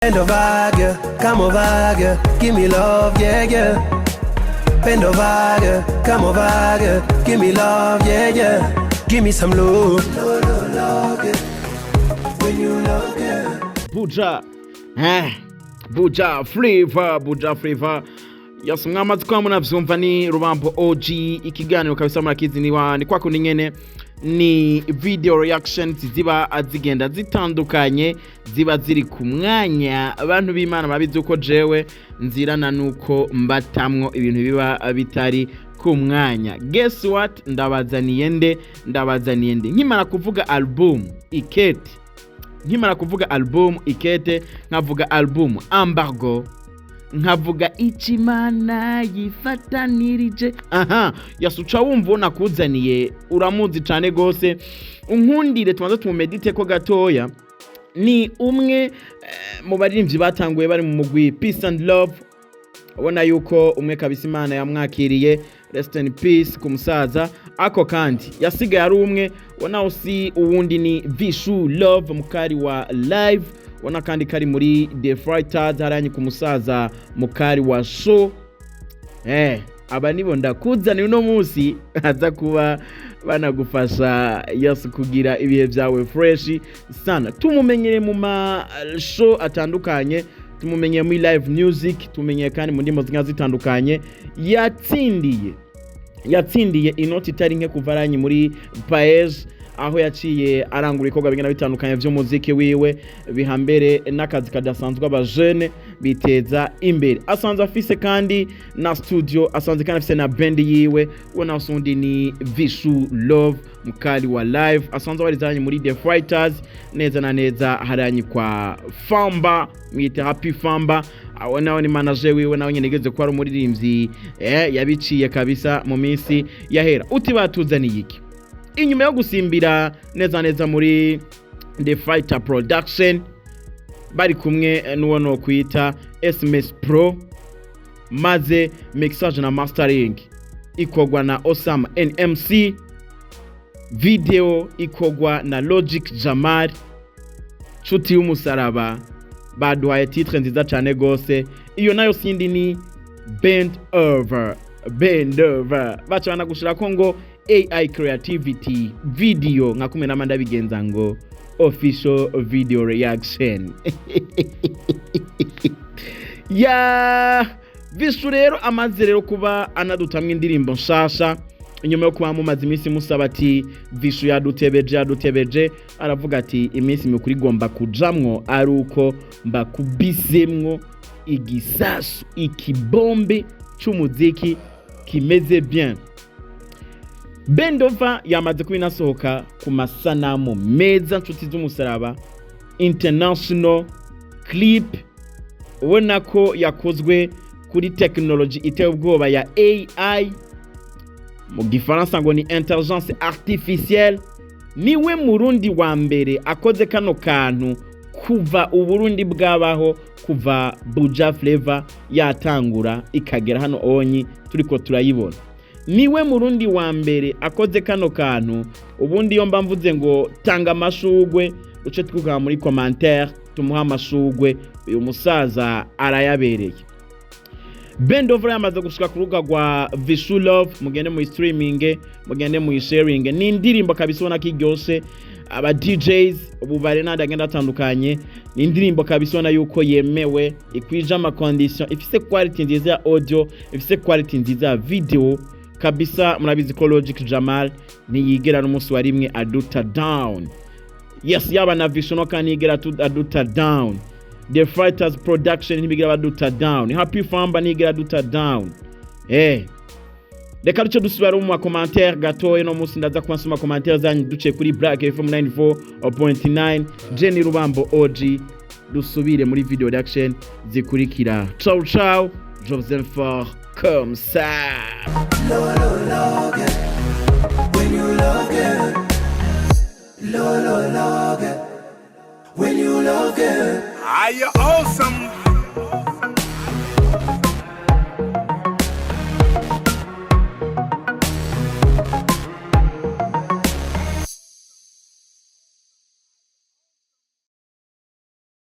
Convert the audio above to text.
Bend over, girl, come over, girl, give me love, yeah, yeah. Bend over, girl, come over, girl, give me love, yeah, yeah. Give me some love, love, girl. When you love, girl. Buja flavor. Yes, mwamazi kwa munavyumva ni Rubambo OG, ikiganiro kabisa murakizi ni kwa kundi nyene ni video reactions ziba zigenda zitandukanye, ziba ziri ku mwanya abantu b'Imana babizi uko jewe nzirana nuko mbatamwo ibintu biba bitari ku mwanya. Guess what? Ndabazaniye nde nkimara kuvuga album Ikete, nkavuga album Embargo, nkavuga Ichimana yifatanirije. Yasuca wumva nakuzaniye, uramuzi cyane gose. Unkundire tumaze tumedite ko gatoya, ni umwe mu baririmbyi batanguye bari mu mugwi Peace and Love. Ubona yuko umwe kabisa Imana yamwakiriye, rest in peace ku musaza. Ako kandi yasigaye ari umwe, ubona usi uwundi ni Vichou Love mukari wa live, ubona kandi kari muri The Fighters haranye ku musaza mukari wa show. Aba nibo ndakuzana uno munsi aza kuba banagufasha kugira ibihe byawe fresh sana. Tumumenyere mu ma show atandukanye, tumumenyere muri live music, tumumenyere kandi mu ndimo zitandukanye. Yatsindiye inoti itari nke kuvaranye muri Paez, aho yaciye arangura ibikorwa bigenda bitandukanye by'umuziki wiwe bihambere n'akazi kadasanzwe abajene biteza imbere. Asanzwe afise kandi na studio, asanzwe kandi afise na band yiwe, ubona usundi ni Vichou Love mukali wa live. Asanzwe barizanye muri The Fighters, neza na neza haranye kwa Famba, mwite Happy Famba. Nawe ni manager wiwe, nawe nyene nigeze ko ari umuririmbyi yabiciye kabisa mu minsi yahera. Uti batuzaniye iki? Inyuma yo gusimbira neza muri The Fighter Production, bari kumwe n'uwo no kwita SMS Pro, maze mixage na mastering ikogwa na Osama NMC, video ikogwa na Logic Jamal, Chuti y'umusaraba. Baduhaye titre nziza cyane gose, iyo nayo sindi ni Bend Over. Bacana gushira ko ngo AI creativity video nka kumwe namanda bigenza ngo official video reaction. Vichou rero amaze rero kuba anadutamwe indirimbo nshasha, inyuma yo kuba mu mazi iminsi musaba ati Vichou yadutebeje, aravuga ati iminsi mikuri gomba kujamwo ari uko mbakubisemwo igisasu, ikibombe cy'umuziki kimeze bien. Bendova yamaze kubinasohoka ku masanamu meza nshuti z'umusaraba, international clip, ubona ko yakozwe kuri technology iteye ubwoba ya AI, mu gifaransa ngo ni intelligence artificielle. Niwe murundi wa mbere akoze kano kantu kuva uburundi bwabaho, kuva Buja flavor yatangura ikagera hano onyi turiko turayibona. Niwe murundi wa mbere akoze kano kantu. Ubundi yo mvuze ngo tanga amashugwe, uce twuga muri commentaire tumuha amashugwe, uyu musaza arayabereye. Bend Over yamaze gushika ku rubuga rwa Vichou Love, mugende mu streaming, mugende mu sharing. Ni indirimbo kabisa ubona kiryoshe, aba DJs ubu bari nadagenda atandukanye. Ni indirimbo kabisa ubona yuko yemewe, ikwije ama condition, ifise quality nziza ya audio, ifise quality nziza ya video kabisa. Murabizi ko Logic Jamal niyigera n'umunsi wa rimwe aduta down. Yes, yaba na Vichou no kan yigera aduta down. The Fighters Production nibigera baduta down. Happy Famba nigera aduta down. Reka duce dusubira mu commentaire gatoye no munsi ndaza kubansoma commentaire zanyu duce kuri Black FM 94.9. Jenny Rubambo OG, dusubire muri video reaction zikurikira. Ciao, Joseph for comme ça. When you love it, when you love it. Are you awesome?